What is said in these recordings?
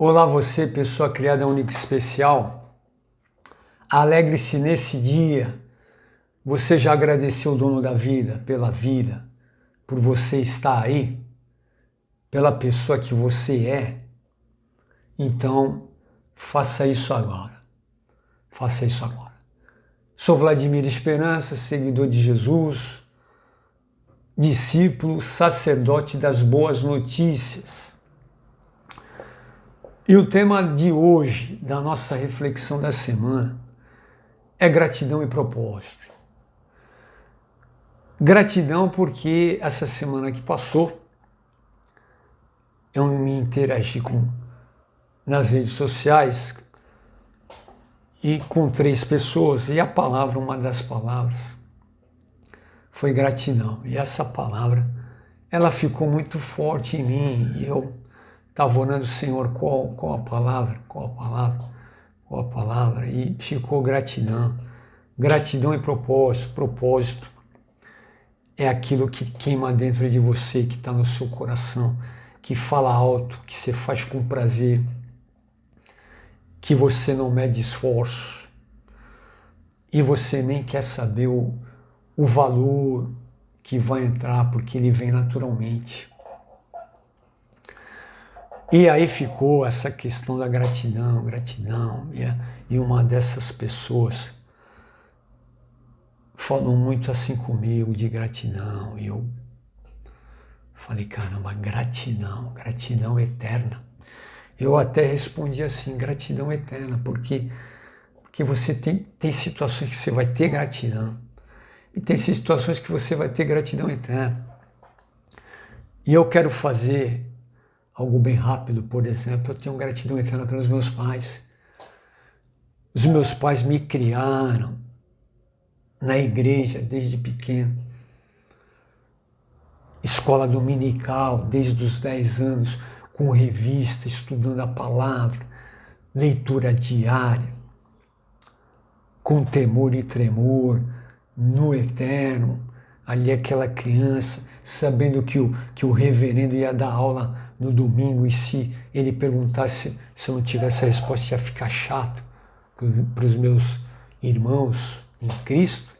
Olá você, pessoa criada única e especial. Alegre-se nesse dia. Você já agradeceu o dono da vida, pela vida, por você estar aí, pela pessoa que você é? Então, faça isso agora. Faça isso agora. Sou Vladimir Esperança, seguidor de Jesus, discípulo, sacerdote das boas notícias. E o tema de hoje, da nossa reflexão da semana, é gratidão e propósito. Gratidão porque essa semana que passou, eu me interagi nas redes sociais e com 3 pessoas, e a palavra, uma das palavras, foi gratidão. E essa palavra, ela ficou muito forte em mim, e eu estava orando, Senhor, qual a palavra, e ficou gratidão. Gratidão e propósito. Propósito é aquilo que queima dentro de você, que está no seu coração, que fala alto, que você faz com prazer, que você não mede esforço e você nem quer saber o valor que vai entrar, porque ele vem naturalmente. E aí ficou essa questão da gratidão, e uma dessas pessoas falou muito assim comigo de gratidão, e eu falei, caramba, gratidão eterna. Eu até respondi assim, gratidão eterna, porque você tem situações que você vai ter gratidão, e tem situações que você vai ter gratidão eterna. E eu quero fazer algo bem rápido. Por exemplo, eu tenho gratidão eterna pelos meus pais. Os meus pais me criaram na igreja desde pequeno, escola dominical desde os 10 anos, com revista, estudando a palavra, leitura diária, com temor e tremor, no eterno, ali aquela criança, sabendo que o reverendo ia dar aula no domingo, e se ele perguntasse, se eu não tivesse a resposta, ia ficar chato para os meus irmãos em Cristo.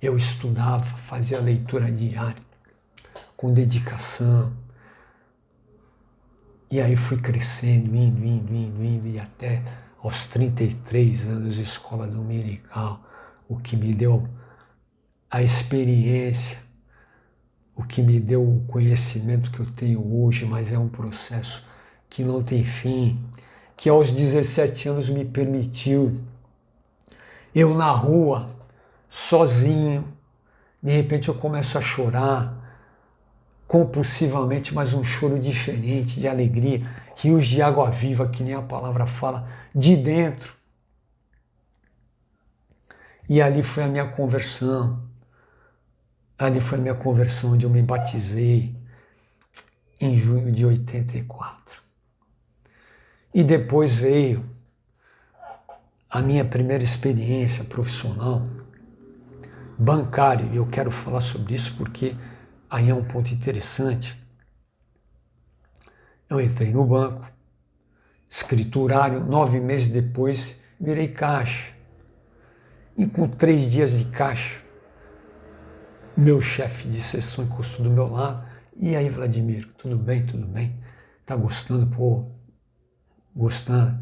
Eu estudava, fazia leitura diária, com dedicação. E aí fui crescendo, indo, e até aos 33 anos, escola dominical, o que me deu a experiência, o que me deu o conhecimento que eu tenho hoje, mas é um processo que não tem fim, que aos 17 anos me permitiu, eu na rua, sozinho, de repente eu começo a chorar, compulsivamente, mas um choro diferente, de alegria, rios de água viva, que nem a palavra fala, de dentro. E ali foi a minha conversão. Ali foi a minha conversão, onde eu me batizei em junho de 84. E depois veio a minha primeira experiência profissional, bancário, e eu quero falar sobre isso porque aí é um ponto interessante. Eu entrei no banco, escriturário, 9 meses depois virei caixa. E com 3 dias de caixa, meu chefe de sessão encostou do meu lado. E aí, Vladimir, tudo bem? Tá gostando? Pô, gostando.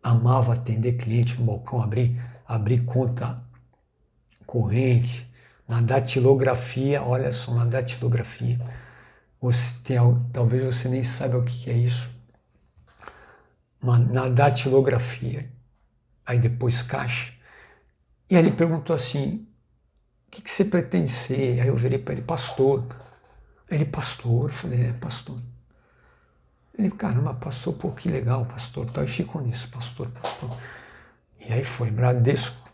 Amava atender cliente no balcão, abrir conta corrente, na datilografia, olha só, na datilografia. Talvez você nem saiba o que é isso. Mas na datilografia, aí depois caixa. E aí ele perguntou assim, o que você pretende ser? Aí eu virei para ele, pastor. Ele, pastor? Eu falei, pastor. Ele, caramba, pastor, pô, que legal, pastor. Então, e ficou nisso, pastor. E aí foi, Bradesco.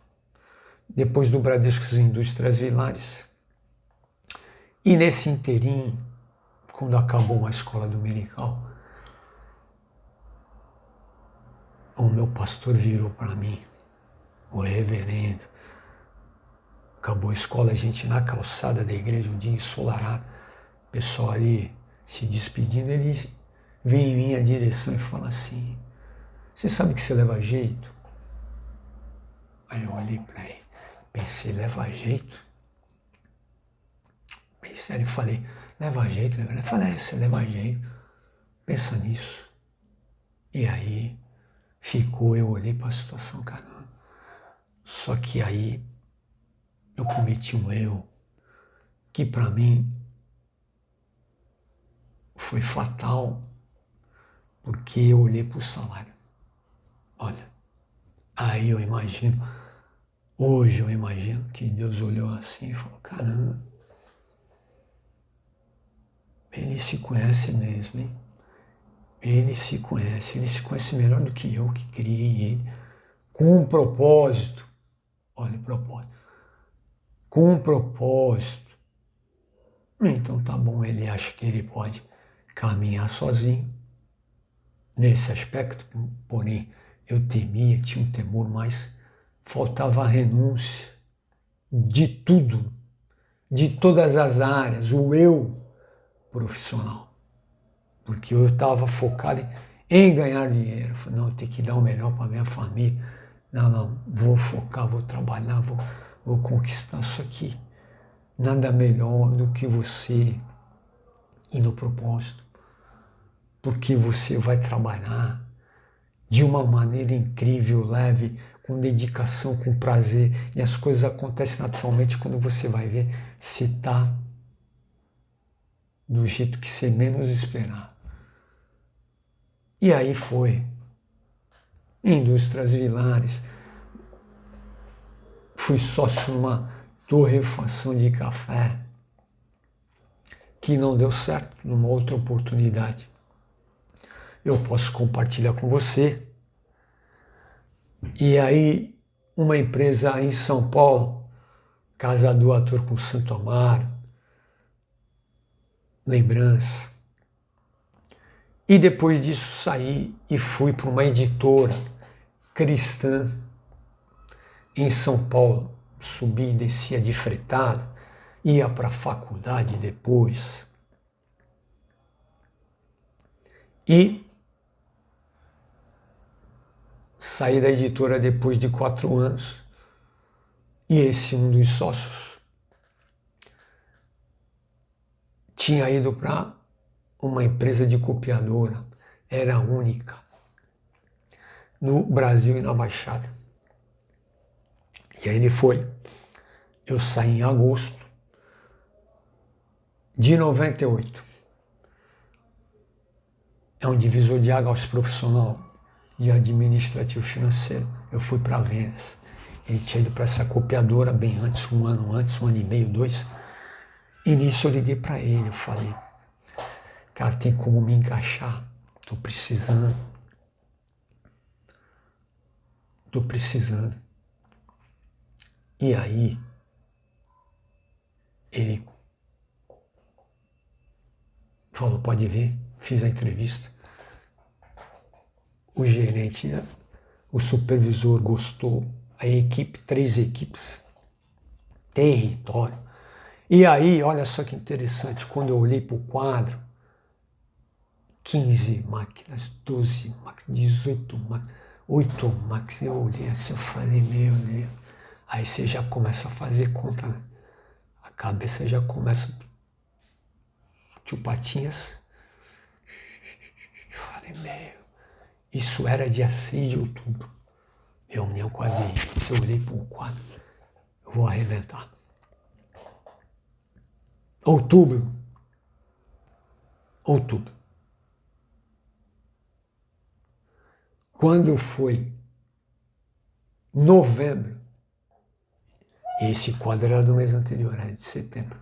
Depois do Bradesco, as Indústrias Vilares. E nesse inteirinho, quando acabou a escola dominical, o meu pastor virou para mim, o reverendo. Acabou a escola, a gente na calçada da igreja, um dia ensolarado, o pessoal ali se despedindo, ele vem em minha direção e fala assim, você sabe que você leva jeito? Aí eu olhei para ele, pensei, leva jeito? Pensei, e falei, leva jeito? Ele falou, você leva jeito, pensa nisso. E aí ficou, eu olhei para a situação, caramba. Só que aí eu cometi um erro que para mim foi fatal, porque eu olhei para o salário. Olha, aí eu imagino, hoje eu imagino que Deus olhou assim e falou, caramba, ele se conhece mesmo, hein? Ele se conhece melhor do que eu que criei ele, com um propósito, olha o propósito, com um propósito. Então tá bom, ele acha que ele pode caminhar sozinho nesse aspecto, porém eu temia, tinha um temor, mas faltava a renúncia de tudo, de todas as áreas, o eu profissional, porque eu estava focado em ganhar dinheiro. Eu falei, não, eu tenho que dar o melhor para minha família, não, vou focar, vou trabalhar, vou conquistar isso aqui. Nada melhor do que você ir no propósito, porque você vai trabalhar de uma maneira incrível, leve, com dedicação, com prazer, e as coisas acontecem naturalmente quando você vai ver se está do jeito que você menos esperar. E aí foi. Indústrias Vilares, fui sócio numa torrefação de café, que não deu certo, numa outra oportunidade. Eu posso compartilhar com você. E aí, uma empresa em São Paulo, Casa do Ator com Santo Amaro, lembrança. E depois disso saí e fui para uma editora cristã em São Paulo. Subi e descia de fretado, ia para a faculdade depois. E saí da editora depois de 4 anos. E esse, um dos sócios, tinha ido para uma empresa de copiadora. Era a única no Brasil e na Baixada. E aí ele foi. Eu saí em agosto de 98. É um divisor de águas profissional de administrativo financeiro. Eu fui para vendas. Ele tinha ido para essa copiadora bem antes, um ano e meio, 2. E nisso eu liguei para ele, eu falei, cara, tem como me encaixar? Tô precisando. E aí, ele falou, pode vir, fiz a entrevista. O gerente, o supervisor gostou, a equipe, 3 equipes, território. E aí, olha só que interessante, quando eu olhei para o quadro, 15 máquinas, 12 máquinas, 18 máquinas, 8 máquinas, eu olhei assim, eu falei, meu Deus. Aí você já começa a fazer conta, né? A cabeça já começa, tio Patinhas. Eu falei, meu, isso era dia 6 de outubro. Reunião com as equipes, eu olhei para o quadro, eu vou arrebentar. Outubro. Quando foi novembro, esse quadro era do mês anterior, era de setembro.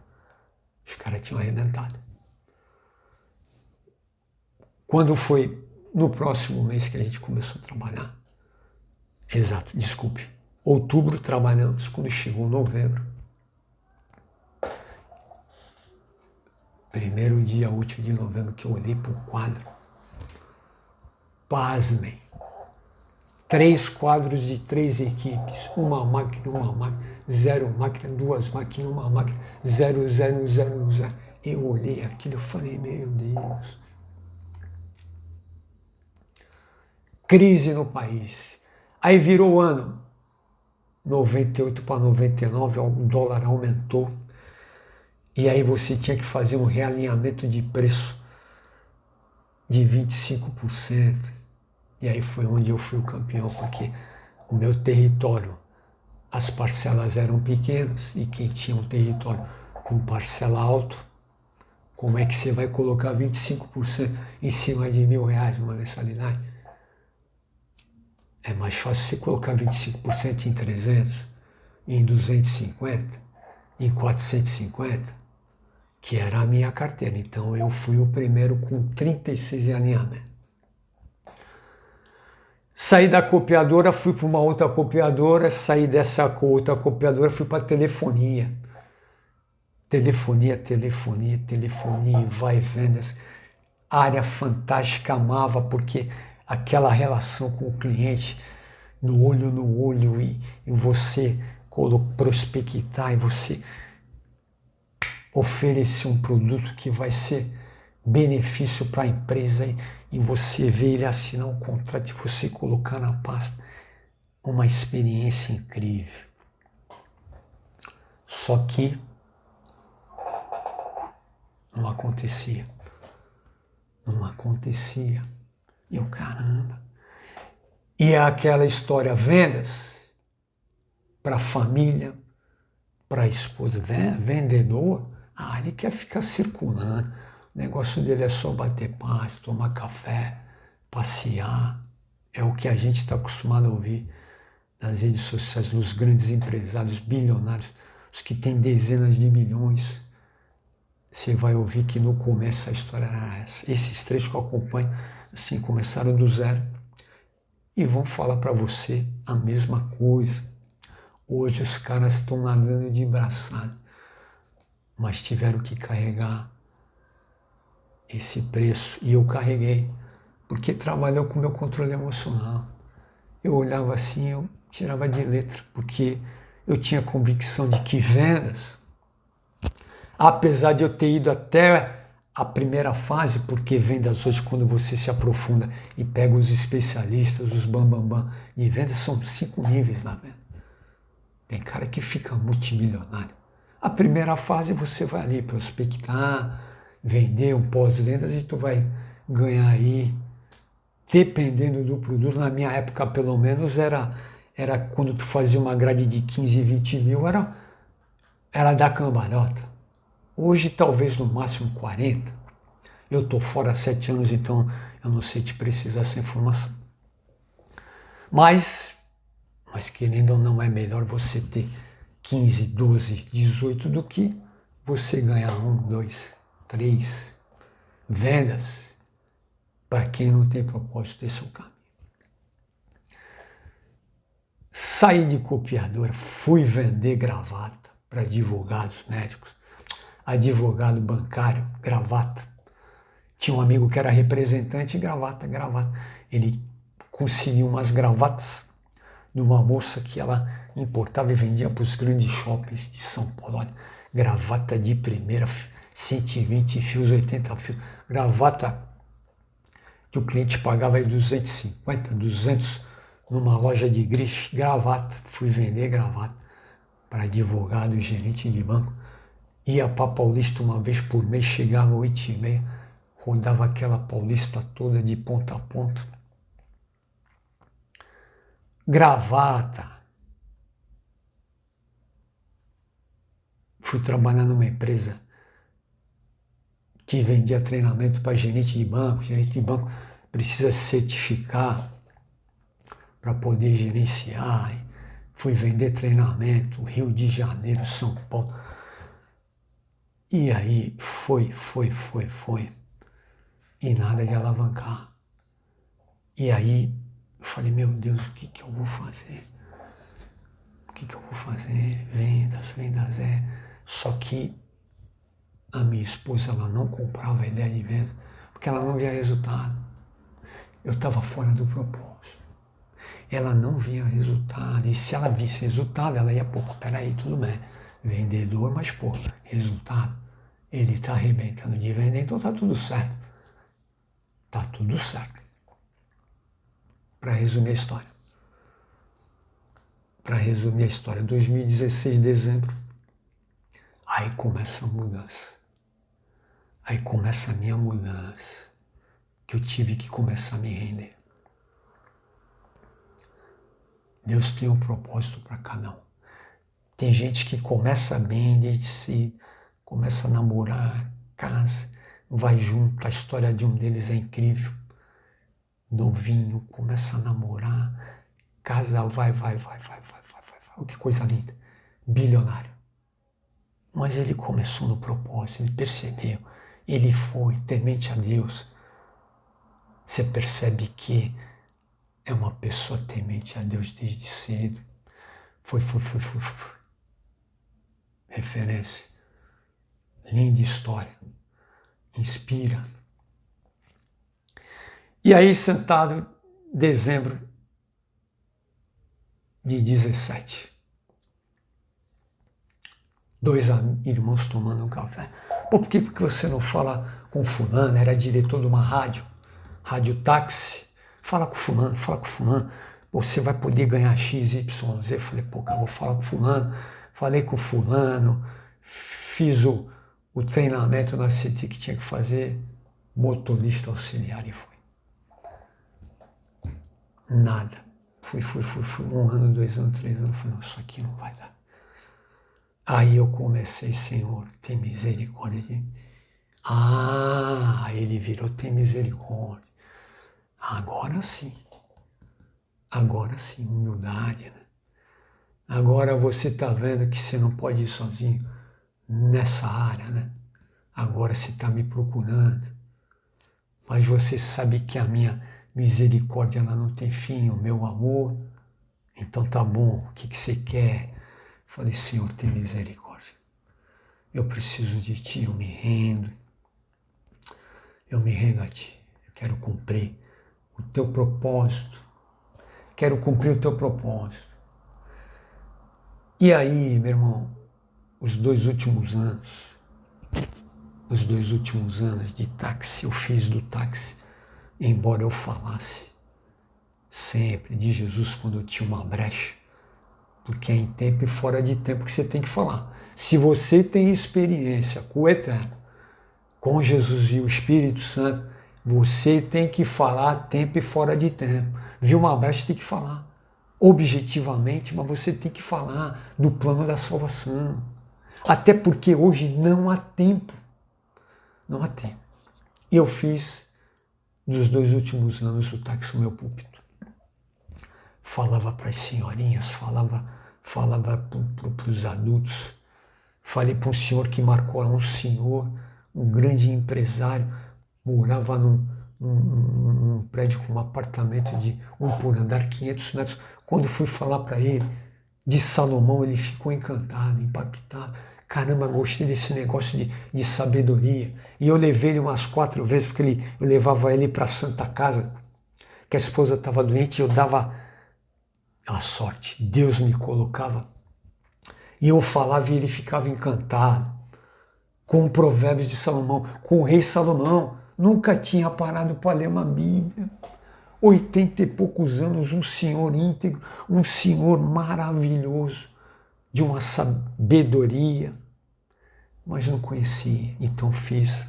Os caras tinham arrebentado. Quando foi no próximo mês que a gente começou a trabalhar, exato, desculpe, outubro trabalhamos, quando chegou novembro, primeiro dia útil de novembro que eu olhei para o quadro, pasmem, 3 quadros de 3 equipes, uma máquina, 0 máquina, 2 máquinas, uma máquina, 0. Eu olhei aquilo e falei, meu Deus. crise no país. Aí virou o ano, 98 para 99, o dólar aumentou. E aí você tinha que fazer um realinhamento de preço de 25%. E aí foi onde eu fui o campeão, porque o meu território, as parcelas eram pequenas, e quem tinha um território com parcela alta, como é que você vai colocar 25% em cima de R$ 1.000 uma mensalidade? É mais fácil você colocar 25% em 300, em 250, em 450, que era a minha carteira. Então eu fui o primeiro com 36 em alinhamento. Saí da copiadora, fui para uma outra copiadora, saí dessa outra copiadora, fui para telefonia. Telefonia, vai vendas. Área fantástica, amava, porque aquela relação com o cliente, no olho, e você prospectar, e você oferecer um produto que vai ser benefício para a empresa, e você ver ele assinar um contrato e você colocar na pasta, uma experiência incrível. Só que não acontecia. E eu, caramba. E é aquela história, vendas para a família, para a esposa, vendedor, ele quer ficar circulando. O negócio dele é só bater passe, tomar café, passear. É o que a gente está acostumado a ouvir nas redes sociais, dos grandes empresários, bilionários, os que têm dezenas de milhões. Você vai ouvir que no começo a história era essa. Esses três que eu acompanho, assim, começaram do zero e vão falar para você a mesma coisa. Hoje os caras estão nadando de braçada, mas tiveram que carregar esse preço, e eu carreguei, porque trabalhou com o meu controle emocional. Eu olhava assim, eu tirava de letra, porque eu tinha convicção de que vendas, apesar de eu ter ido até a primeira fase, porque vendas hoje, quando você se aprofunda e pega os especialistas, os bambambam de vendas, são 5 níveis na venda. Tem cara que fica multimilionário. A primeira fase você vai ali prospectar, vender um pós-vendas, e tu vai ganhar aí, dependendo do produto. Na minha época, pelo menos, era quando tu fazia uma grade de 15, 20 mil, era dar cambalhota. Hoje, talvez no máximo 40. Eu estou fora há 7 anos, então eu não sei te precisar essa informação. Mas querendo ou não, é melhor você ter 15, 12, 18 do que você ganhar 1, 2, 3 vendas para quem não tem propósito ter seu caminho. Saí de copiadora, fui vender gravata para advogados médicos, advogado bancário, gravata. Tinha um amigo que era representante, gravata. Ele conseguiu umas gravatas de uma moça que ela importava e vendia para os grandes shoppings de São Paulo. Olha, gravata de primeira, 120 fios, 80 fios. Gravata que o cliente pagava aí 250, 200 numa loja de grife. Gravata, fui vender gravata para advogado e gerente de banco. Ia para Paulista uma vez por mês, chegava às 8h30, rodava aquela Paulista toda de ponta a ponta. Gravata. Fui trabalhar numa empresa que vendia treinamento para gerente de banco. Gerente de banco precisa se certificar para poder gerenciar. Fui vender treinamento, Rio de Janeiro, São Paulo. E aí foi. E nada de alavancar. E aí eu falei, meu Deus, o que eu vou fazer? Vendas. Só que a minha esposa, ela não comprava a ideia de venda, porque ela não via resultado. Eu estava fora do propósito. Ela não via resultado. E se ela visse resultado, ela ia, peraí, tudo bem. Vendedor, mas, resultado. Ele está arrebentando de vender, então tá tudo certo. Para resumir a história. 2016, dezembro. Aí começa a mudança. Aí começa a minha mudança. Que eu tive que começar a me render. Deus tem um propósito para cada um. Tem gente que começa bem desde cedo, começa a namorar, casa, vai junto. A história de um deles é incrível. Novinho, começa a namorar, casa, vai. Oh, que coisa linda. Bilionário. Mas ele começou no propósito, ele percebeu, ele foi temente a Deus. Você percebe que é uma pessoa temente a Deus desde cedo. Foi. Referência. Linda história. Inspira. E aí, sentado, dezembro de 17. 2 irmãos tomando um café. Pô, por que você não fala com fulano? Era diretor de uma rádio táxi. Fala com fulano. Você vai poder ganhar XYZ. Eu falei, pô, cara, vou falar com fulano. Falei com fulano. Fiz o treinamento na CT que tinha que fazer. Motorista auxiliar e foi. Nada. Fui. 1 ano, 2 anos, 3 anos. Falei, não, isso aqui não vai dar. Aí eu comecei, Senhor, tem misericórdia de mim. Ele virou, tem misericórdia. Agora sim, humildade, né? Agora você está vendo que você não pode ir sozinho nessa área, né? Agora você está me procurando, mas você sabe que a minha misericórdia ela não tem fim, o meu amor, então tá bom, o que você quer? Falei, Senhor, tem misericórdia. Eu preciso de Ti, eu me rendo a Ti, eu quero cumprir o Teu propósito. Quero cumprir o Teu propósito. E aí, meu irmão, os dois últimos anos de táxi, eu fiz do táxi, embora eu falasse sempre de Jesus quando eu tinha uma brecha, porque é em tempo e fora de tempo que você tem que falar. Se você tem experiência com o Eterno, com Jesus e o Espírito Santo, você tem que falar tempo e fora de tempo. Viu uma brecha, tem que falar. Objetivamente, mas você tem que falar do plano da salvação. Até porque hoje não há tempo. Não há tempo. E eu fiz, dos 2 últimos anos, o táxi no meu púlpito. Falava para as senhorinhas, falava para os adultos. Falei para um senhor que marcou lá, um senhor, um grande empresário, morava num prédio com um apartamento de 1 por andar, 500 metros. Quando fui falar para ele de Salomão, ele ficou encantado, impactado. Caramba, gostei desse negócio de sabedoria. E eu levei ele umas 4 vezes, porque eu levava ele para a Santa Casa, que a esposa estava doente, e eu dava a sorte. Deus me colocava. E eu falava e ele ficava encantado. Com Provérbios de Salomão, com o rei Salomão. Nunca tinha parado para ler uma Bíblia. 80 e poucos anos, um senhor íntegro, um senhor maravilhoso, de uma sabedoria, mas não conhecia. Então fiz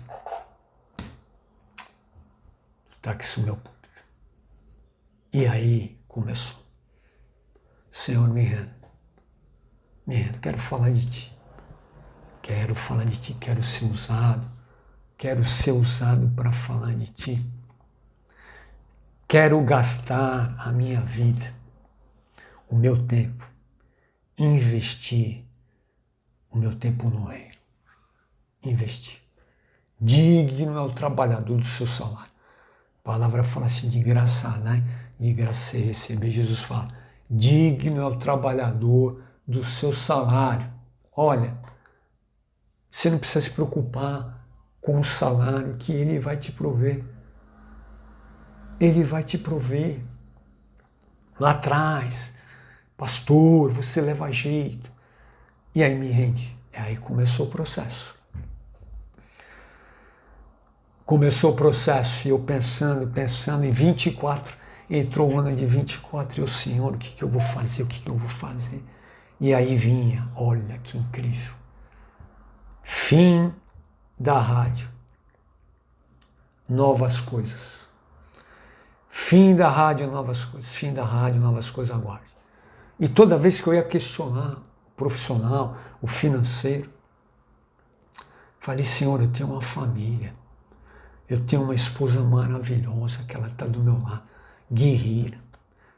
táxi no meu púlpito. E aí começou. Senhor, me rendo, quero falar de Ti. Quero falar de Ti, quero ser usado para falar de Ti. Quero gastar a minha vida, o meu tempo, investir o meu tempo no reino. Investir. Digno é o trabalhador do seu salário. A palavra fala assim, de graça dar, de graça receber. Jesus fala, digno é o trabalhador do seu salário. Olha, você não precisa se preocupar com o salário que Ele vai te prover. Ele vai te prover. Lá atrás, pastor, você leva jeito. E aí me rende. E aí começou o processo. Começou o processo e eu pensando em 24 Entrou o ano de 24 e o Senhor, o que eu vou fazer, o que eu vou fazer? E aí vinha, olha que incrível. Fim da rádio. Novas coisas. Fim da rádio, novas coisas. Fim da rádio, novas coisas, aguarde. E toda vez que eu ia questionar o profissional, o financeiro, falei, Senhor, eu tenho uma família. Eu tenho uma esposa maravilhosa que ela está do meu lado, guerreira.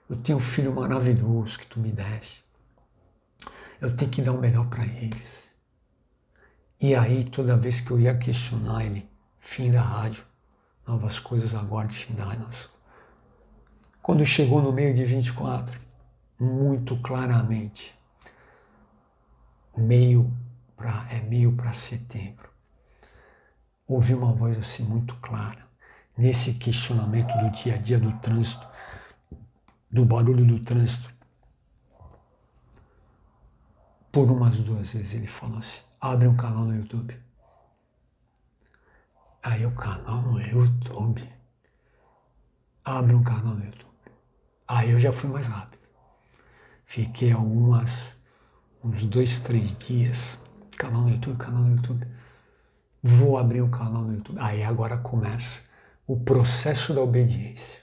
Eu tenho um filho maravilhoso que tu me deste. Eu tenho que dar o melhor para eles. E aí, toda vez que eu ia questionar ele, fim da rádio, novas coisas, aguarde, fim da rádio. Quando chegou no meio de 24, muito claramente, meio para setembro, ouvi uma voz assim muito clara, nesse questionamento do dia a dia do trânsito, do barulho do trânsito. Por umas 2 vezes ele falou assim, abre um canal no YouTube. Aí o canal no YouTube. Abre um canal no YouTube. Aí eu já fui mais rápido. Fiquei uns 2, 3 dias. Canal no YouTube. Vou abrir um canal no YouTube. Aí agora começa o processo da obediência.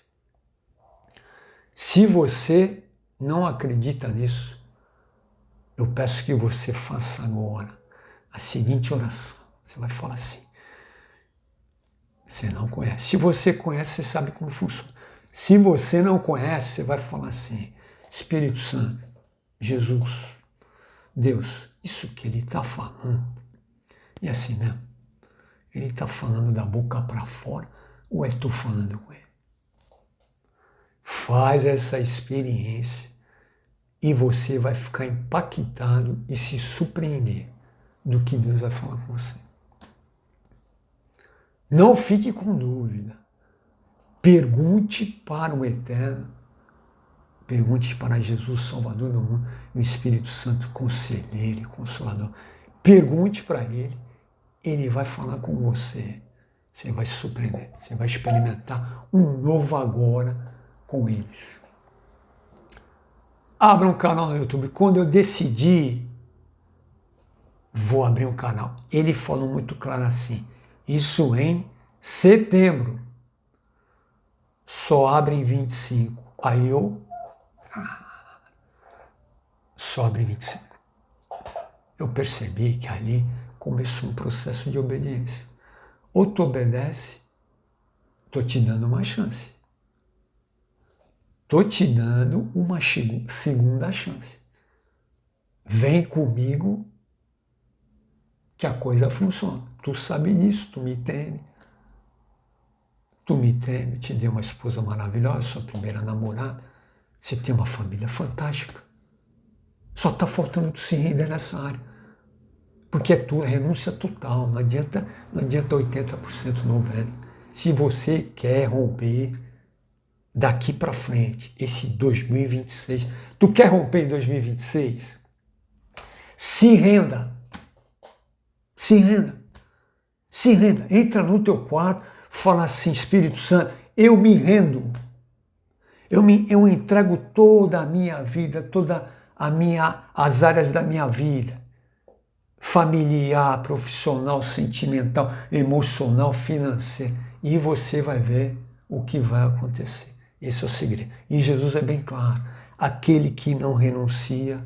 Se você não acredita nisso, eu peço que você faça agora a seguinte oração. Você vai falar assim. Você não conhece. Se você conhece, você sabe como funciona. Se você não conhece, você vai falar assim, Espírito Santo, Jesus, Deus, isso que ele está falando, e assim mesmo, ele está falando da boca para fora, ou é tu falando com ele? Faz essa experiência e você vai ficar impactado e se surpreender do que Deus vai falar com você. Não fique com dúvida. Pergunte para o Eterno, pergunte para Jesus, Salvador do mundo, o Espírito Santo, conselheiro e consolador. Pergunte para ele vai falar com você. Você vai se surpreender, você vai experimentar um novo agora com eles. Abra um canal no YouTube. Quando eu decidi, vou abrir um canal. Ele falou muito claro assim, isso em setembro. Só abre em 25. Aí eu só abre em 25. Eu percebi que ali começou um processo de obediência. Ou tu obedece, tô te dando uma chance. Tô te dando uma segunda chance. Vem comigo que a coisa funciona. Tu sabe disso, tu me teme. Tu me teme, te dei uma esposa maravilhosa, sua primeira namorada. Você tem uma família fantástica. Só está faltando tu se render nessa área. Porque é tua renúncia total. Não adianta 80%, 90%. Se você quer romper daqui para frente, esse 2026, tu quer romper em 2026? Se renda. Se renda. Se renda. Entra no teu quarto, fala assim, Espírito Santo, eu me rendo. Eu entrego toda a minha vida, as áreas da minha vida. Familiar, profissional, sentimental, emocional, financeiro. E você vai ver o que vai acontecer. Esse é o segredo. E Jesus é bem claro. Aquele que não renuncia,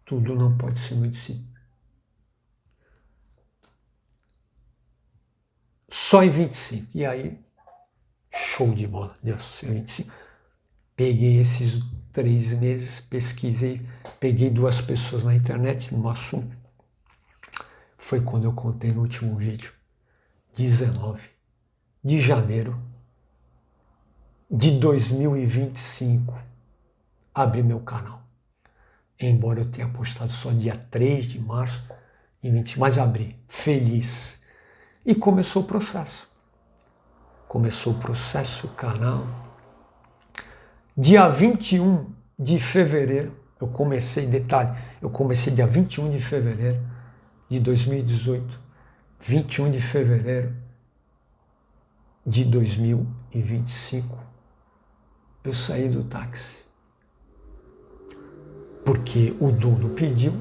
tudo não pode ser meu discípulo. Só em 25. E aí, show de bola. Deus, em 25. Peguei esses 3 meses, pesquisei, peguei 2 pessoas na internet no assunto. Foi quando eu contei no último vídeo. 19 de janeiro de 2025. Abri meu canal. Embora eu tenha postado só dia 3 de março, mas abri. Feliz. E começou o processo. O canal. Dia 21 de fevereiro, eu comecei dia 21 de fevereiro de 2018. 21 de fevereiro de 2025. eu saí do táxi. Porque o dono pediu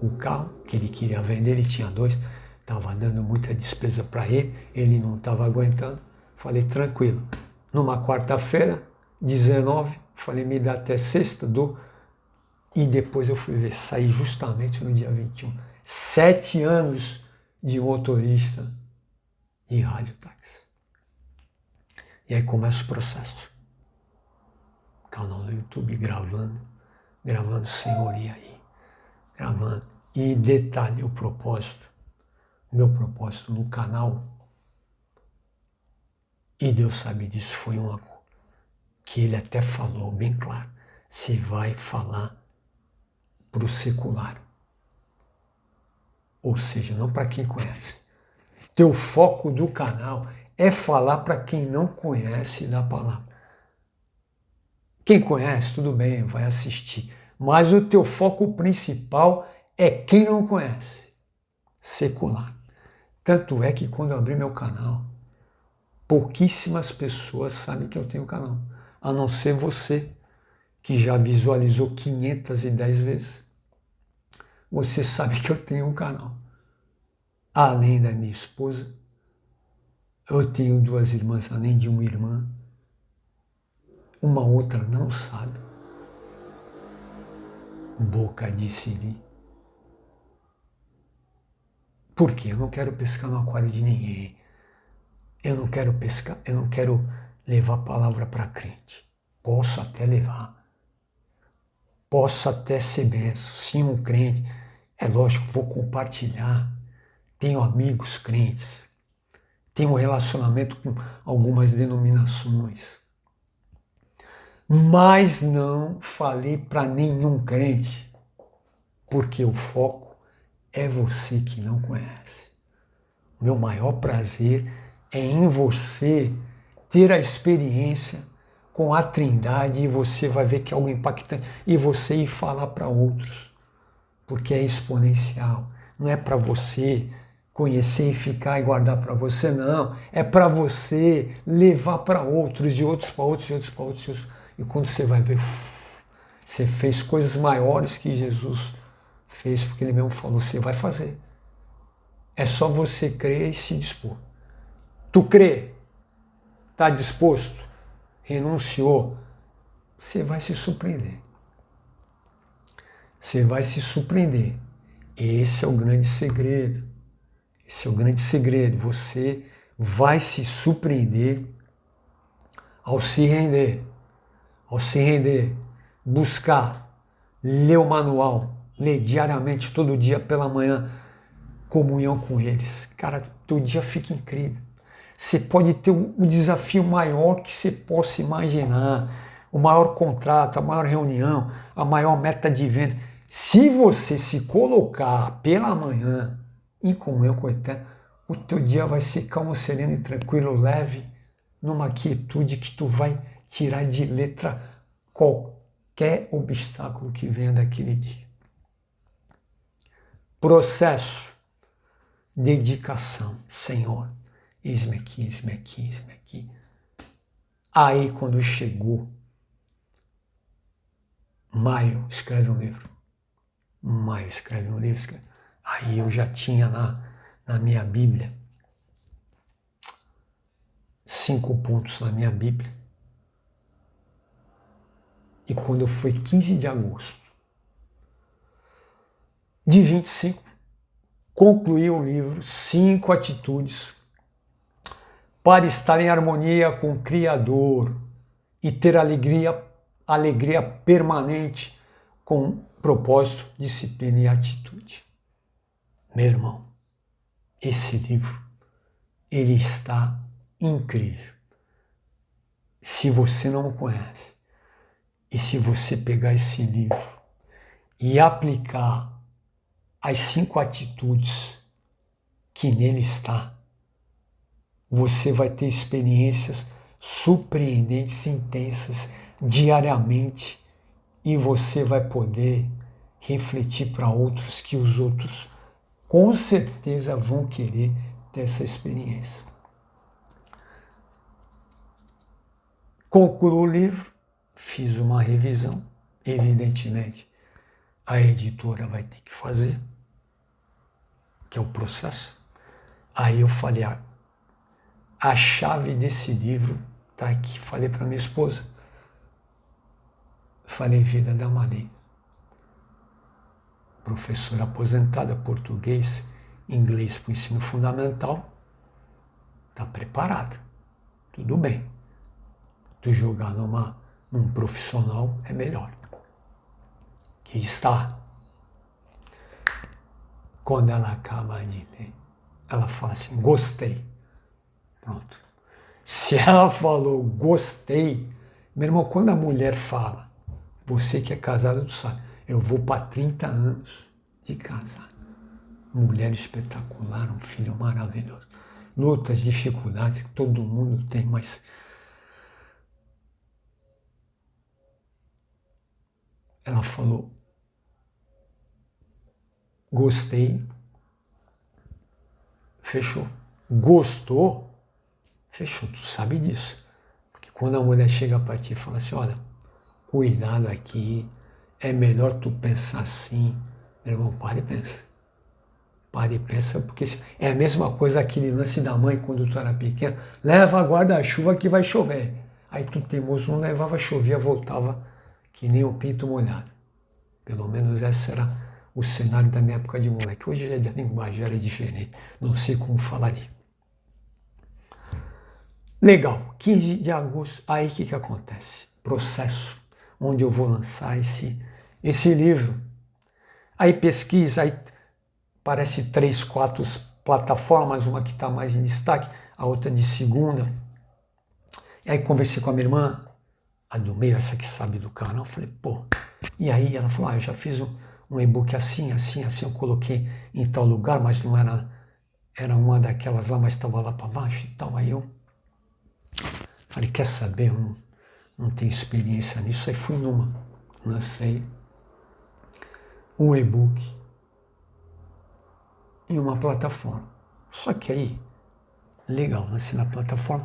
o carro que ele queria vender, ele tinha 2, estava dando muita despesa para ele não estava aguentando. Falei, tranquilo. Numa quarta-feira, 19, falei, me dá até sexta, dou. E depois eu fui ver, saí justamente no dia 21. 7 anos de motorista de rádio-táxi. E aí começa o processo. Canal no YouTube gravando senhoria aí, gravando. E detalhe, o propósito, meu propósito no canal, e Deus sabe disso, foi uma que ele até falou bem claro, você vai falar para o secular, ou seja, não para quem conhece. Teu foco do canal é falar para quem não conhece da palavra. Quem conhece, tudo bem, vai assistir. Mas o teu foco principal é quem não conhece. Secular. Tanto é que quando eu abri meu canal, pouquíssimas pessoas sabem que eu tenho canal. A não ser você, que já visualizou 510 vezes. Você sabe que eu tenho um canal. Além da minha esposa, eu tenho 2 irmãs, além de uma irmã. Uma outra não sabe. Boca de siri. Por quê? Eu não quero pescar no aquário de ninguém. Eu não quero pescar, eu não quero levar a palavra para crente. Posso até levar. Posso até ser benção. Sim, um crente. É lógico, vou compartilhar. Tenho amigos crentes. Tenho um relacionamento com algumas denominações. Mas não falei para nenhum crente, porque o foco é você que não conhece. O meu maior prazer é em você ter a experiência com a Trindade e você vai ver que é algo impactante e você ir falar para outros, porque é exponencial. Não é para você conhecer e ficar e guardar para você, não. É para você levar para outros, e outros para outros, e outros para outros, e outros. E quando você vai ver, você fez coisas maiores que Jesus fez, porque ele mesmo falou, você vai fazer. É só você crer e se dispor. Tu crê, está disposto, renunciou, você vai se surpreender. Você vai se surpreender. Esse é o grande segredo. Esse é o grande segredo. Você vai se surpreender ao se render. Ao se render, buscar, ler o manual, ler diariamente, todo dia pela manhã, comunhão com eles. Cara, teu dia fica incrível. Você pode ter o desafio maior que você possa imaginar, o maior contrato, a maior reunião, a maior meta de venda. Se você se colocar pela manhã em comunhão com o Eterno, o teu dia vai ser calmo, sereno e tranquilo, leve, numa quietude que tu vai tirar de letra qualquer obstáculo que venha daquele dia. Processo, dedicação, Senhor, eis-me aqui, eis-me aqui, eis-me aqui. Aí quando chegou maio, escreve um livro. Maio, escreve um livro. Escreve. Aí eu já tinha na minha Bíblia 5 pontos na minha Bíblia. E quando foi 15 de agosto de 25, concluí o livro 5 atitudes para estar em harmonia com o Criador e ter alegria permanente com propósito, disciplina e atitude. Meu irmão, esse livro, ele está incrível. Se você não o conhece, e se você pegar esse livro e aplicar as 5 atitudes que nele está, você vai ter experiências surpreendentes, intensas, diariamente, e você vai poder refletir para outros que os outros com certeza vão querer ter essa experiência. Concluo o livro, fiz uma revisão, evidentemente a editora vai ter que fazer, que é o processo. Aí eu falei, a chave desse livro está aqui. Falei para minha esposa, falei, vida da Maria, professora aposentada, português, inglês para o ensino fundamental, está preparada, tudo bem. Tu jogar num profissional é melhor. Que está. Quando ela acaba de ler, ela fala assim, gostei. Pronto. Se ela falou gostei, meu irmão, quando a mulher fala, você que é casado, tu sabe, eu vou para 30 anos de casado. Mulher espetacular, um filho maravilhoso. Lutas, dificuldades, que todo mundo tem, mas ela falou, gostei, fechou. Gostou, fechou, tu sabe disso. Porque quando a mulher chega para ti e fala assim, olha, cuidado aqui, é melhor tu pensar assim. Meu irmão, para e pensa. Para e pensa, porque é a mesma coisa aquele lance da mãe quando tu era pequeno. Leva guarda-chuva que vai chover. Aí tu teimoso não levava, chovia, voltava que nem o pinto molhado. Pelo menos esse era o cenário da minha época de moleque. Hoje a linguagem era diferente. Não sei como falaria. Legal, 15 de agosto. Aí o que acontece? Processo, onde eu vou lançar esse livro. Aí pesquisa, aí parece 3, 4 plataformas, uma que está mais em destaque, a outra de segunda. E aí conversei com a minha irmã, a do meio, essa que sabe do canal, falei, pô. E aí ela falou, eu já fiz um e-book assim, eu coloquei em tal lugar, mas não era uma daquelas lá, mas estava lá para baixo e tal. Aí eu falei, quer saber, eu não tenho experiência nisso. Aí fui lancei um e-book em uma plataforma. Só que aí, legal, lancei na plataforma,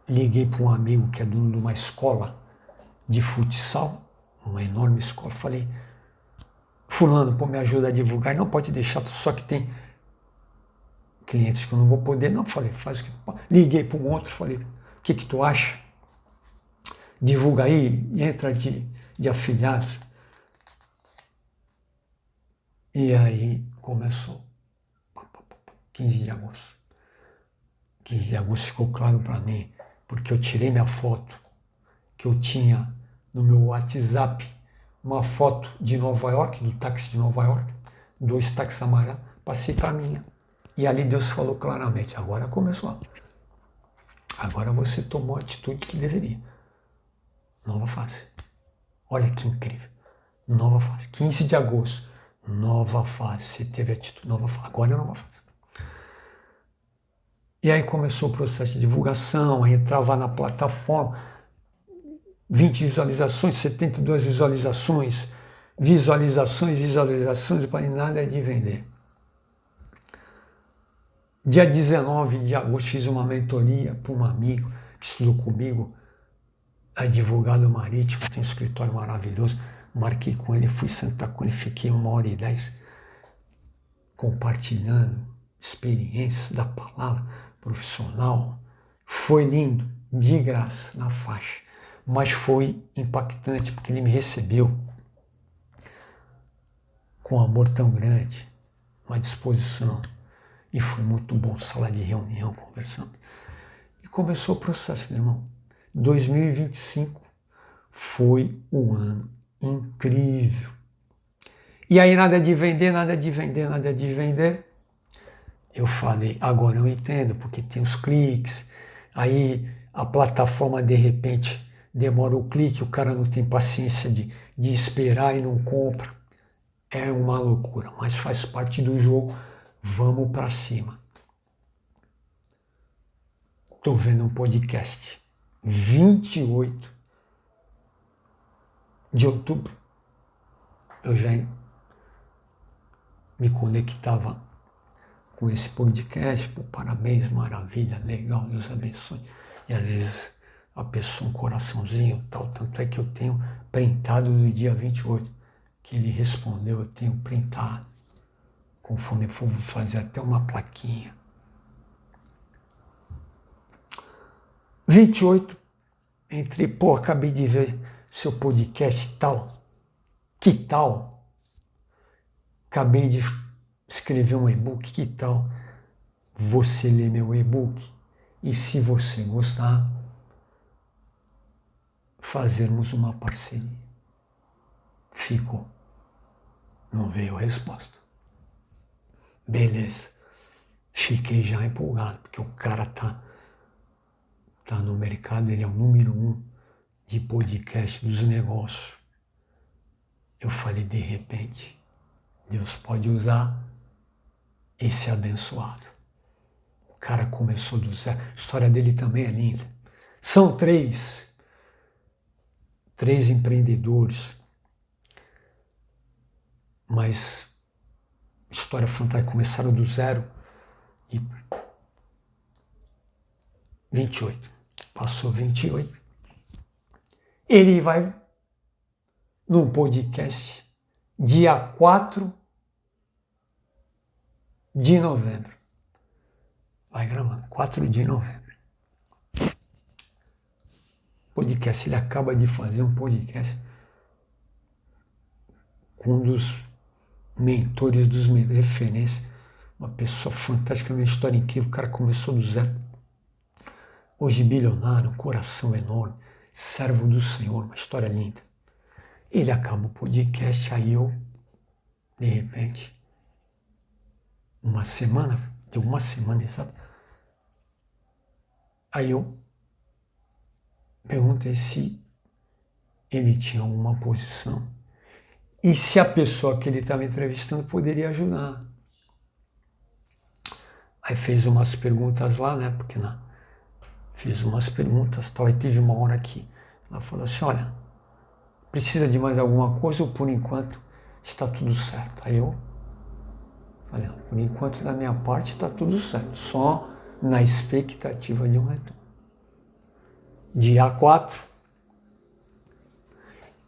liguei para um amigo que é dono de uma escola de futsal, uma enorme escola, falei, fulano, pô, me ajuda a divulgar, não pode deixar, só que tem clientes que eu não vou poder, não, falei, faz o que... Liguei para um outro, falei, o que tu acha? Divulga aí, entra de afiliados. E aí começou, 15 de agosto. 15 de agosto ficou claro para mim, porque eu tirei minha foto, que eu tinha no meu WhatsApp, uma foto de Nova York, do táxi de Nova York, 2 táxis amarelos, passei para a minha. E ali Deus falou claramente, agora começou. Agora você tomou a atitude que deveria. Nova fase. Olha que incrível. Nova fase. 15 de agosto. Nova fase. Você teve atitude. Nova fase. Agora é nova fase. E aí começou o processo de divulgação, aí entrava na plataforma, 20 visualizações, 72 visualizações, para nada de vender. Dia 19 de agosto fiz uma mentoria para um amigo que estudou comigo, advogado marítimo, tem um escritório maravilhoso. Marquei com ele, fui sentar com ele, fiquei 1h10 compartilhando experiências da palavra profissional. Foi lindo, de graça, na faixa. Mas foi impactante, porque ele me recebeu com um amor tão grande, uma disposição. E foi muito bom, sala de reunião, conversando. E começou o processo, meu irmão. 2025 foi um ano incrível. E aí nada de vender. Eu falei, agora eu entendo, porque tem os cliques. Aí a plataforma, de repente, demora o clique, o cara não tem paciência de esperar e não compra. É uma loucura, mas faz parte do jogo. Vamos para cima. Estou vendo um podcast. 28 de outubro. Eu já me conectava com esse podcast. Pô, parabéns, maravilha, legal, Deus abençoe. E às vezes a pessoa um coraçãozinho, tal. Tanto é que eu tenho printado do dia 28, que ele respondeu, eu tenho printado. Conforme eu for fazer até uma plaquinha. 28, entre, pô, acabei de ver seu podcast e tal. Que tal? Acabei de escrever um e-book, que tal você ler meu e-book? E se você gostar, fazermos uma parceria. Ficou. Não veio a resposta. Beleza. Fiquei já empolgado, porque o cara tá no mercado, ele é o número 1 de podcast dos negócios. Eu falei, de repente, Deus pode usar esse abençoado. O cara começou do zero. A história dele também é linda. São três empreendedores, mas história fantástica. Começaram do zero e 28. Passou 28. Ele vai num podcast dia 4 de novembro. Vai gravando, 4 de novembro. Podcast, ele acaba de fazer um podcast com um dos mentores dos referências, uma pessoa fantástica, uma história incrível. O cara começou do zero, hoje bilionário, um coração enorme, servo do Senhor, uma história linda. Ele acaba o podcast, aí eu, de repente, deu uma semana exata, aí eu perguntei se ele tinha alguma posição e se a pessoa que ele estava entrevistando poderia ajudar. Aí fez umas perguntas lá, né? Porque fiz umas perguntas, tal. Aí teve uma hora que ela falou assim, olha, precisa de mais alguma coisa ou por enquanto está tudo certo? Aí eu falei, por enquanto da minha parte está tudo certo, só na expectativa de um retorno. Dia 4,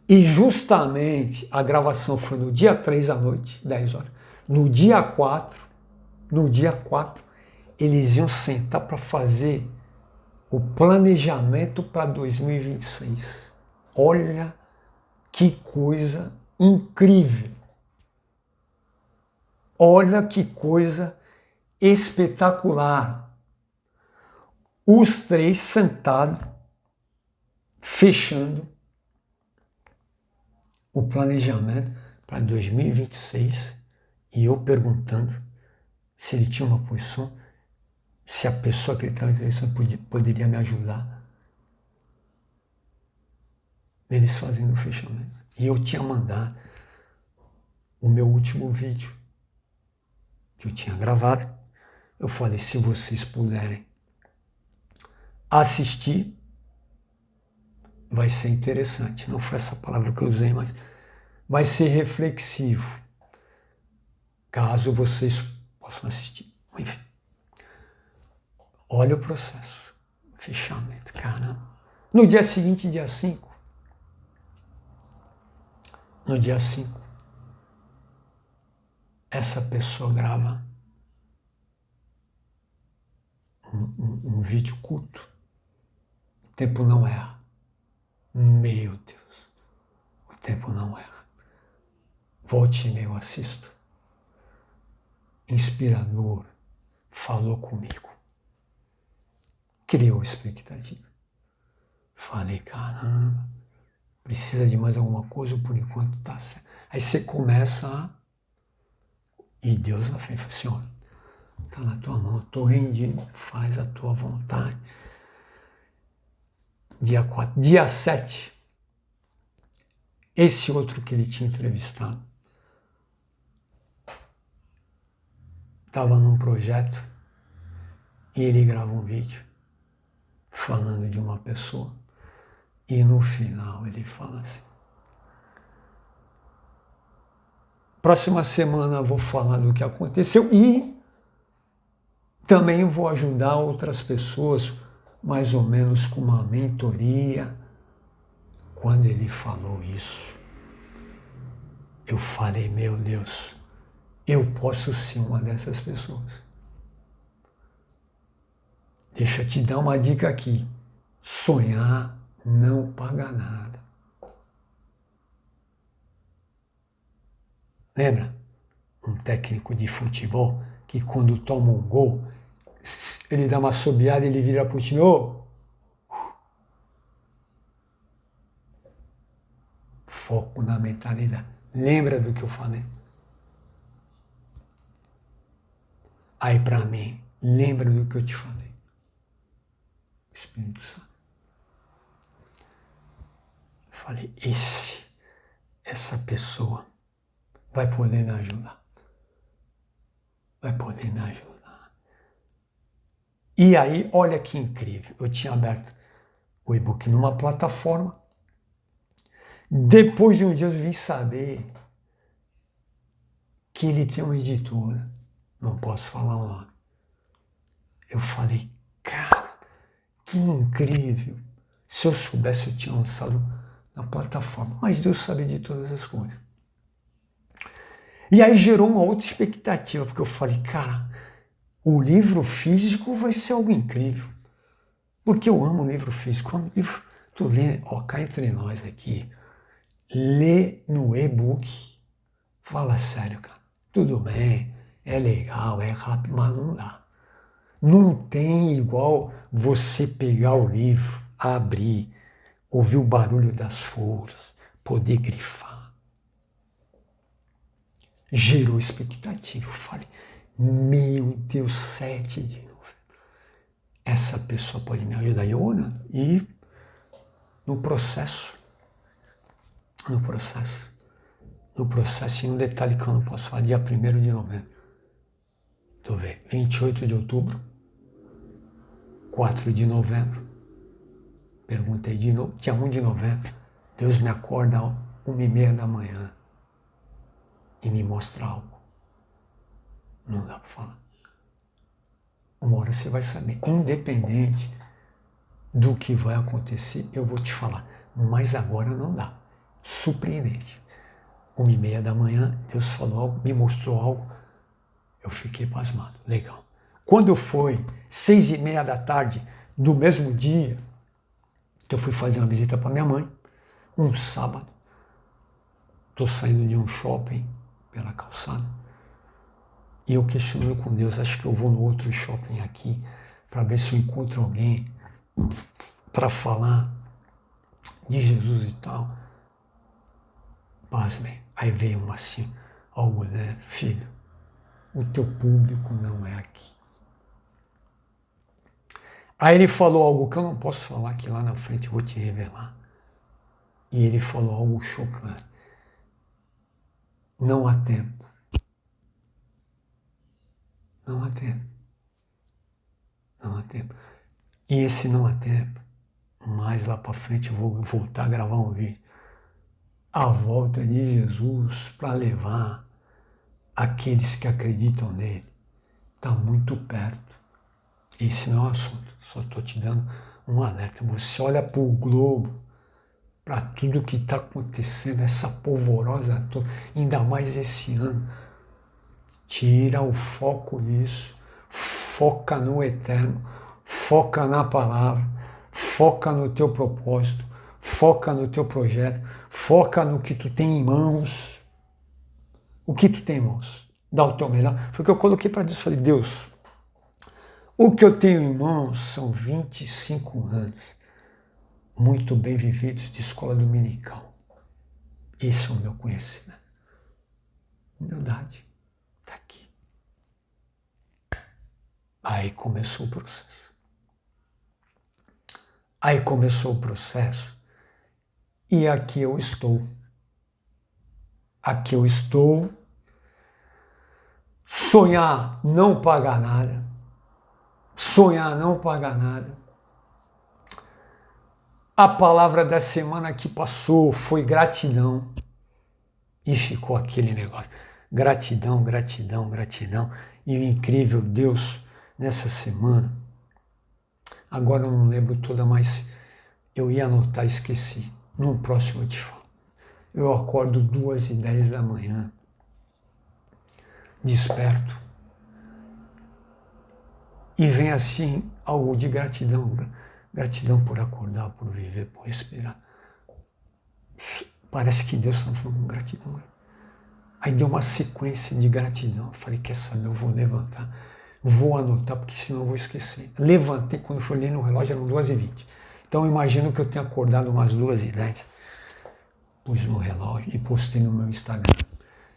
e justamente a gravação foi no dia 3 à noite, 10 horas. No dia 4, eles iam sentar para fazer o planejamento para 2026. Olha que coisa incrível. Olha que coisa espetacular. Os três sentados, fechando o planejamento para 2026 e eu perguntando se ele tinha uma posição, se a pessoa que ele estava entrevistando poderia me ajudar. Eles fazendo o fechamento. E eu tinha mandado o meu último vídeo que eu tinha gravado. Eu falei, se vocês puderem assistir, vai ser interessante. Não foi essa palavra que eu usei, mas vai ser reflexivo, caso vocês possam assistir. Enfim, olha o processo. Fechamento, caramba. No dia seguinte, dia 5, essa pessoa grava um vídeo curto. O tempo não erra. Meu Deus, o tempo não erra. Volte e meia eu assisto. Inspirador, falou comigo. Criou expectativa. Falei, caramba, precisa de mais alguma coisa ou por enquanto tá certo. Aí você começa a... E Deus na frente, Senhor, tá na tua mão, eu tô rendido, faz a tua vontade. Dia 4, dia 7, esse outro que ele tinha entrevistado estava num projeto e ele grava um vídeo falando de uma pessoa e no final ele fala assim, próxima semana eu vou falar do que aconteceu e também vou ajudar outras pessoas mais ou menos com uma mentoria. Quando ele falou isso, eu falei, meu Deus, eu posso ser uma dessas pessoas. Deixa eu te dar uma dica aqui. Sonhar não paga nada. Lembra? Um técnico de futebol que quando toma um gol, ele dá uma assobiada e ele vira pro time, ô! Foco na mentalidade. Lembra do que eu falei? Aí para mim, lembra do que eu te falei? Espírito Santo. Eu falei, essa pessoa vai poder me ajudar. Vai poder me ajudar. E aí, olha que incrível. Eu tinha aberto o e-book numa plataforma. Depois de um dia eu vim saber que ele tem uma editora. Não posso falar o nome. Eu falei, cara, que incrível. Se eu soubesse, eu tinha lançado na plataforma. Mas Deus sabe de todas as coisas. E aí gerou uma outra expectativa, porque eu falei, cara, o livro físico vai ser algo incrível. Porque eu amo o livro físico. O livro, tu lê, ó, cá entre nós aqui, lê no e-book. Fala sério, cara. Tudo bem, é legal, é rápido, mas não dá. Não tem igual você pegar o livro, abrir, ouvir o barulho das folhas, poder grifar. Gerou expectativa. Eu falei, meu Deus, 7 de novembro. Essa pessoa pode me ajudar. E no processo, e um detalhe que eu não posso falar, dia 1º de novembro. Tu vê, 28 de outubro, 4 de novembro, perguntei de novo, dia 1 de novembro, Deus me acorda às 1h30 da manhã e me mostra algo. Não dá para falar. Uma hora você vai saber, independente do que vai acontecer, eu vou te falar, mas agora não dá. Surpreendente. 1h30 da manhã, Deus falou algo, me mostrou algo, eu fiquei pasmado. Legal. Quando foi 6h30 da tarde do mesmo dia, que eu fui fazer uma visita para minha mãe, um sábado, estou saindo de um shopping pela calçada, e eu questionando com Deus, acho que eu vou no outro shopping aqui, para ver se eu encontro alguém para falar de Jesus e tal. Pasmem. Aí veio uma assim, algo, né, filho, o teu público não é aqui. Aí ele falou algo que eu não posso falar, que lá na frente eu vou te revelar. E ele falou algo chocante. Não há tempo. Não há tempo. Não há tempo. E esse não há tempo, mais lá para frente eu vou voltar a gravar um vídeo. A volta de Jesus para levar aqueles que acreditam nele está muito perto. Esse não é o assunto, só estou te dando um alerta. Você olha para o globo, para tudo que está acontecendo, essa polvorosa toda, ainda mais esse ano. Tira o foco disso, foca no eterno, foca na palavra, foca no teu propósito, foca no teu projeto, foca no que tu tem em mãos. O que tu tem em mãos? Dá o teu melhor. Foi o que eu coloquei para Deus. Falei, Deus, o que eu tenho em mãos são 25 anos muito bem vividos de escola dominical. Esse é o meu conhecimento. Humildade. Está aqui. Aí começou o processo. E aqui eu estou. Aqui eu estou. Sonhar não paga nada. Sonhar não paga nada. A palavra da semana que passou foi gratidão. E ficou aquele negócio. Gratidão, gratidão, gratidão. E o incrível, Deus, nessa semana, Agora eu não lembro toda, mas eu ia anotar e esqueci. No próximo eu te falo. Eu acordo 2h10 da manhã, desperto, e vem assim algo de gratidão. Gratidão por acordar, por viver, por respirar. Parece que Deus está falando gratidão. Aí deu uma sequência de gratidão. Eu falei, quer saber, eu vou levantar. Vou anotar, porque senão eu vou esquecer. Levantei, quando eu olhei no relógio, eram 2h20. Então eu imagino que eu tenha acordado umas 2h10. Pus no relógio e postei no meu Instagram.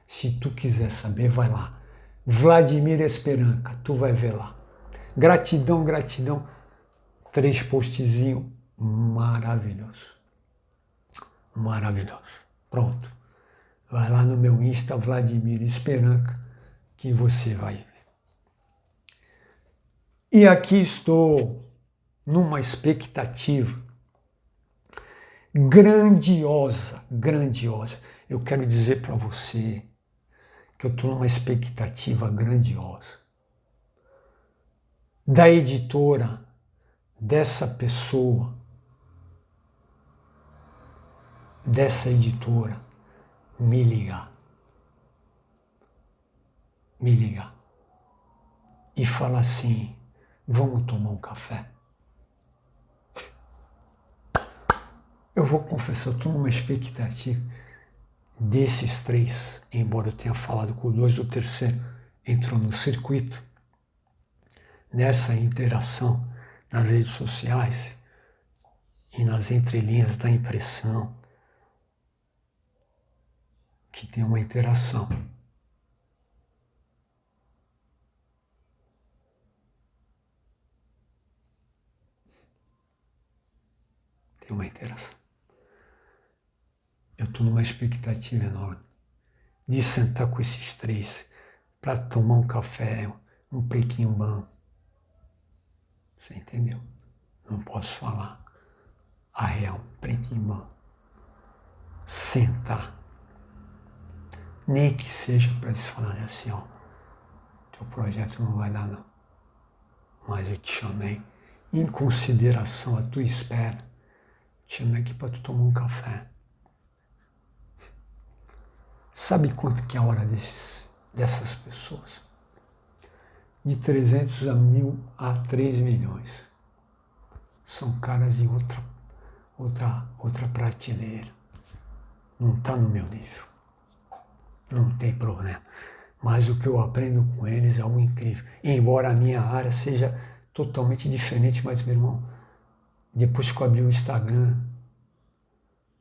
Se tu quiser saber, vai lá. Vladimir Esperanca, tu vai ver lá. Gratidão, gratidão. 3 postzinhos maravilhoso. Maravilhoso. Pronto. Vai lá no meu Insta, Vladimir Esperanca, que você vai ver. E aqui estou numa expectativa grandiosa, grandiosa. Eu quero dizer para você que eu estou numa expectativa grandiosa da editora, dessa pessoa, dessa editora, me ligar e falar assim, vamos tomar um café? Eu vou confessar, eu estou numa expectativa desses 3, embora eu tenha falado com 2, o terceiro entrou no circuito, nessa interação nas redes sociais e nas entrelinhas da impressão, que tem uma interação. Tem uma interação. Eu estou numa expectativa enorme de sentar com esses 3 para tomar um café, um pretinho bom. Você entendeu? Não posso falar a real, pretinho bom. Sentar. Nem que seja para eles falarem assim, ó, teu projeto não vai dar não. Mas eu te chamei, em consideração a tua espera, te chamei aqui para tu tomar um café. Sabe quanto que é a hora dessas pessoas? De 300 a 1.000 a 3 milhões. São caras de outra prateleira. Não está no meu nível. Não tem problema. Mas o que eu aprendo com eles é algo incrível. Embora a minha área seja totalmente diferente, mas, meu irmão, depois que eu abri o Instagram,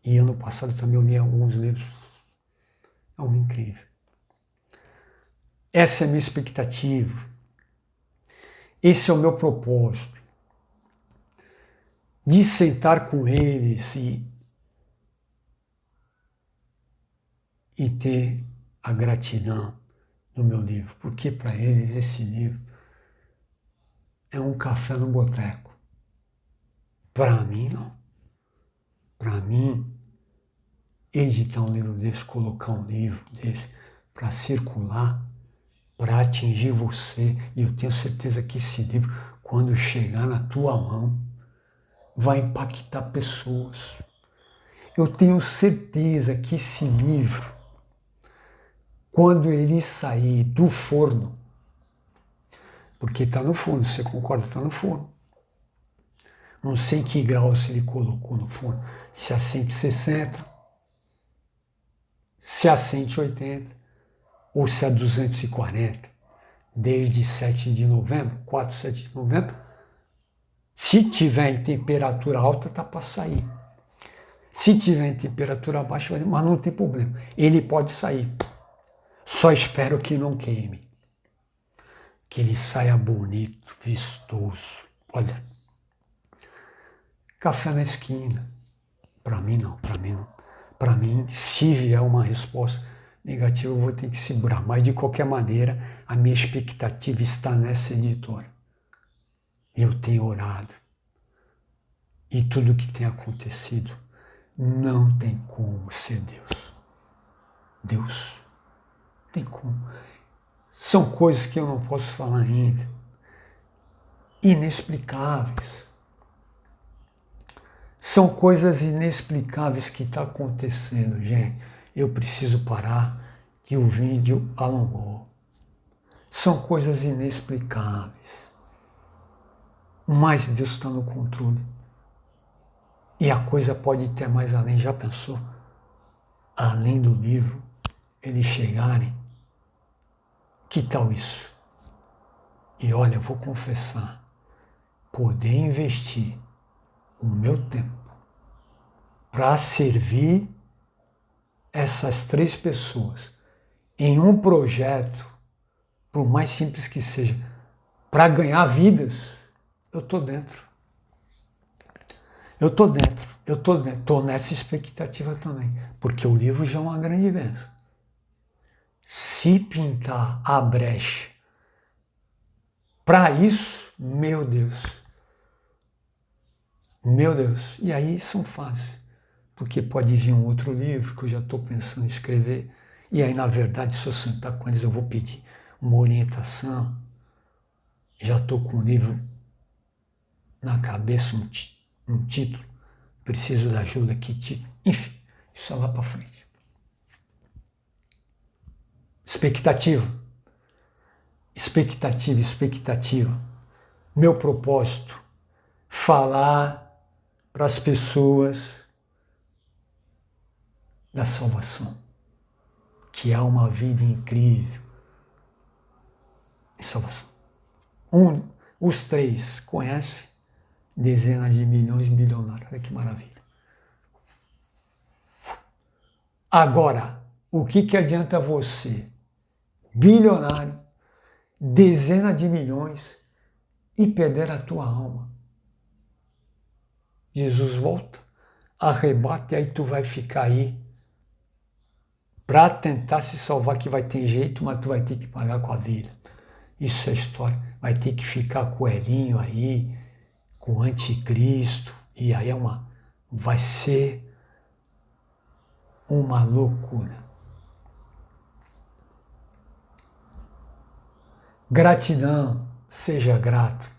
e ano passado também eu li alguns livros, é algo incrível. Essa é a minha expectativa. Esse é o meu propósito. De sentar com eles e ter a gratidão do meu livro. Porque para eles esse livro é um café no boteco. Para mim, não. Para mim, editar um livro desse, colocar um livro desse para circular, para atingir você, e eu tenho certeza que esse livro, quando chegar na tua mão, vai impactar pessoas. Eu tenho certeza que esse livro, quando ele sair do forno, porque está no forno, você concorda? Está no forno. Não sei que grau se ele colocou no forno, se a 160, se a 180 ou se a 240, desde 7 de novembro, 4, 7 de novembro, se tiver em temperatura alta, tá para sair. Se tiver em temperatura baixa, mas não tem problema. Ele pode sair. Só espero que não queime. Que ele saia bonito, vistoso. Olha, café na esquina. Para mim não, para mim não. Para mim, se vier uma resposta negativa, eu vou ter que segurar. Mas de qualquer maneira, a minha expectativa está nessa editora. Eu tenho orado. E tudo que tem acontecido não tem como ser Deus. Deus. Tem como. São coisas que eu não posso falar ainda. Inexplicáveis. São coisas inexplicáveis que estão acontecendo, gente. Eu preciso parar, que o vídeo alongou. São coisas inexplicáveis. Mas Deus está no controle. E a coisa pode ir até mais além. Já pensou? Além do livro, eles chegarem. Que tal isso? E olha, eu vou confessar. Poder investir o meu tempo para servir essas 3 pessoas em um projeto, por mais simples que seja, para ganhar vidas, eu estou dentro. Eu estou dentro. Eu estou nessa expectativa também, porque o livro já é uma grande bênção. Se pintar a brecha para isso, meu Deus, e aí são fases, porque pode vir um outro livro que eu já estou pensando em escrever, e aí na verdade se eu sentar com eles eu vou pedir uma orientação, já estou com o livro na cabeça, um título, preciso da ajuda, que título, enfim, isso é lá para frente. Expectativa. Meu propósito, falar para as pessoas da salvação, que há uma vida incrível em salvação. Os 3 conhecem dezenas de milhões, bilionários, olha que maravilha. Agora, o que adianta você, bilionário, dezenas de milhões, e perder a tua alma? Jesus volta, arrebata, e aí tu vai ficar aí para tentar se salvar, que vai ter jeito, mas tu vai ter que pagar com a vida. Isso é história. Vai ter que ficar coelhinho aí, com o anticristo, e aí vai ser uma loucura. Gratidão, seja grato.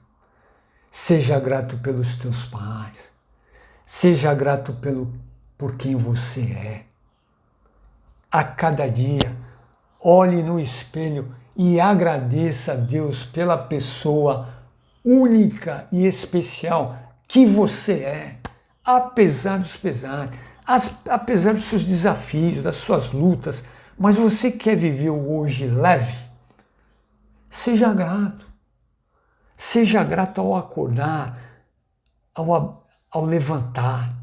Seja grato pelos teus pais. Seja grato por quem você é. A cada dia, olhe no espelho e agradeça a Deus pela pessoa única e especial que você é, apesar dos pesares, apesar dos seus desafios, das suas lutas, mas você quer viver o hoje leve? Seja grato. Seja grato ao acordar, ao levantar,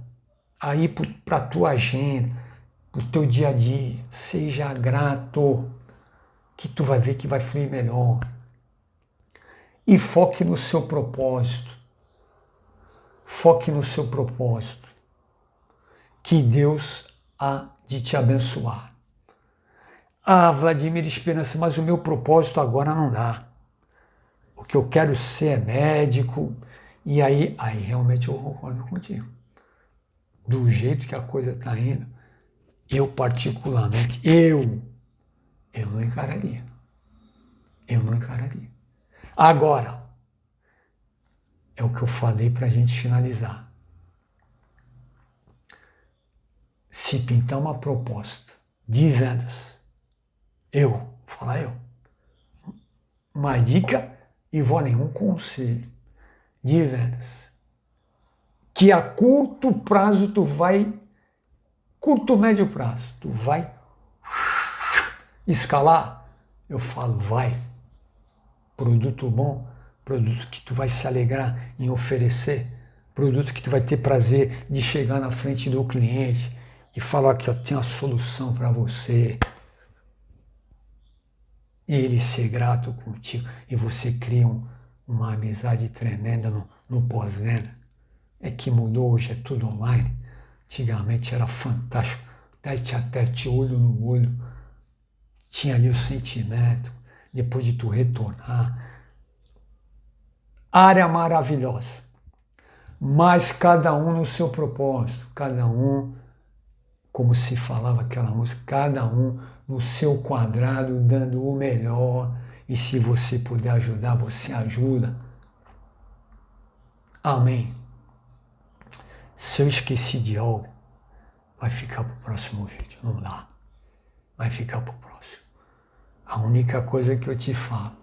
a ir para a tua agenda, para o teu dia a dia. Seja grato, que tu vai ver que vai fluir melhor. E foque no seu propósito. Foque no seu propósito. Que Deus há de te abençoar. Ah, Vladimir Esperança, mas o meu propósito agora não dá. O que eu quero ser é médico. E aí realmente eu concordo contigo. Do jeito que a coisa está indo, eu particularmente, eu não encararia. Agora, é o que eu falei para a gente finalizar. Se pintar uma proposta de vendas, uma dica e vou a nenhum conselho de vendas, que a curto prazo médio prazo, tu vai escalar, eu falo, vai. Produto bom, produto que tu vai se alegrar em oferecer, produto que tu vai ter prazer de chegar na frente do cliente e falar que eu tenho a solução para você. E ele ser grato contigo. E você cria uma amizade tremenda no pós-venda. É que mudou, hoje é tudo online. Antigamente era fantástico. Tete a tete, olho no olho. Tinha ali o sentimento. Depois de tu retornar. Área maravilhosa. Mas cada um no seu propósito. Cada um, como se falava aquela música, cada um no seu quadrado, dando o melhor. E se você puder ajudar, você ajuda. Amém. Se eu esqueci de algo, vai ficar para o próximo vídeo. Não dá. Vai ficar para o próximo. A única coisa que eu te falo,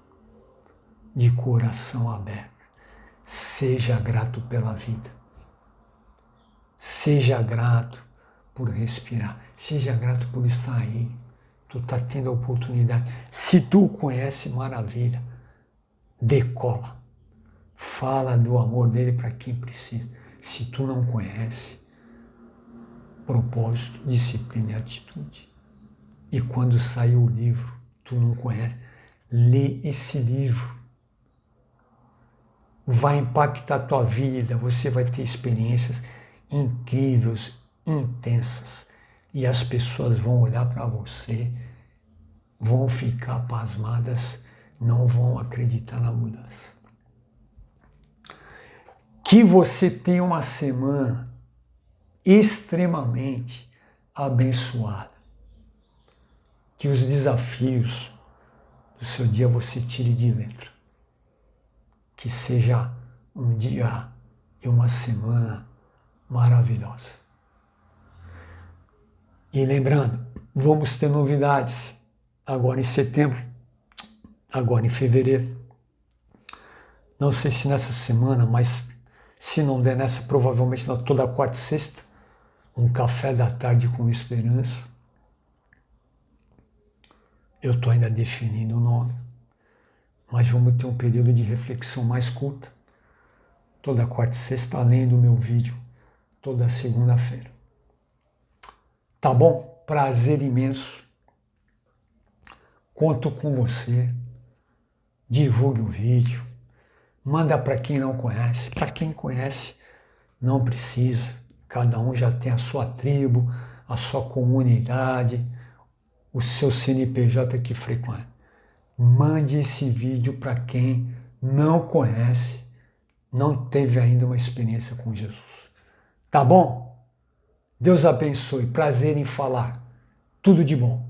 de coração aberto, seja grato pela vida. Seja grato por respirar. Seja grato por estar aí. Tu está tendo a oportunidade. Se tu conhece, maravilha. Decola. Fala do amor dele para quem precisa. Se tu não conhece, propósito, disciplina e atitude. E quando sair o livro, tu não conhece, lê esse livro. Vai impactar a tua vida, você vai ter experiências incríveis, intensas. E as pessoas vão olhar para você, vão ficar pasmadas, não vão acreditar na mudança. Que você tenha uma semana extremamente abençoada. Que os desafios do seu dia você tire de letra. Que seja um dia e uma semana maravilhosa. E lembrando, vamos ter novidades agora em setembro, agora em fevereiro. Não sei se nessa semana, mas se não der nessa, provavelmente toda quarta e sexta, um café da tarde com esperança. Eu estou ainda definindo o nome, mas vamos ter um período de reflexão mais curta, toda quarta e sexta, além do meu vídeo, toda segunda-feira. Tá bom? Prazer imenso. Conto com você. Divulgue o vídeo. Manda para quem não conhece. Para quem conhece, não precisa. Cada um já tem a sua tribo, a sua comunidade, o seu CNPJ que frequenta. Mande esse vídeo para quem não conhece, não teve ainda uma experiência com Jesus. Tá bom? Deus abençoe. Prazer em falar. Tudo de bom.